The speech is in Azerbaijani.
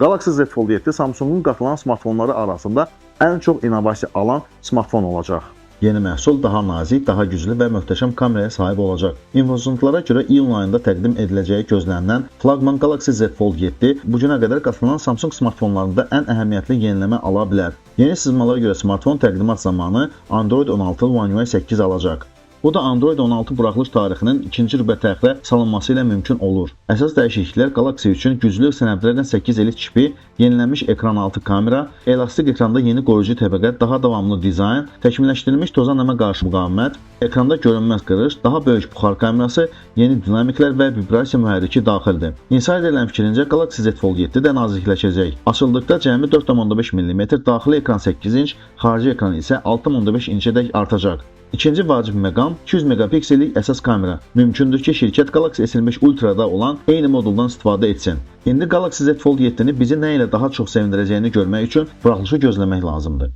Galaxy Z Fold 7 Samsungun qatılan smartfonları arasında ən çox innovasiya alan smartfon olacaq. Yeni məhsul daha nazik, daha güclü və möhtəşəm kameraya sahib olacaq. İnfosundlara görə iyun ayında təqdim ediləcəyi gözlənilən flaqman Galaxy Z Fold 7 bu günə qədər qatılan Samsung smartfonlarında ən əhəmiyyətli yeniləmə ala bilər. Yeni sızmalara görə smartfon təqdimat zamanı Android 16 One UI 8 alacaq. Bu da Android 16 buraxılış tarixinin ikinci rübə təxirə salınması ilə mümkün olur. Əsas dəyişikliklər Galaxy üçün güclü Snapdragon 8 Elite çipi, yenilənmiş ekran altı kamera, elastik ekranda yeni qoruyucu təbəqə, daha davamlı dizayn, təkmilləşdirilmiş toza nəmə qarşı müqavimət, ekranda görünməz qırış, daha böyük buxar kamerası, yeni dinamiklər və vibrasiya mühərriki daxildir. Insiderlərin fikrincə Galaxy Z Fold 7 də nazikləşəcək. Açıldıqda cəmi 4,5 mm, daxili ekran 8 inç, xarici ekran isə 6,5 inçədək artacaq. İkinci vacib məqam 200 megapiksellik əsas kamera. Mümkündür ki, şirkət Galaxy S25 Ultra-da olan eyni moduldan istifadə etsin. İndi Galaxy Z Fold 7-ni bizi nə ilə daha çox sevindirəcəyini görmək üçün buraxılışı gözləmək lazımdır.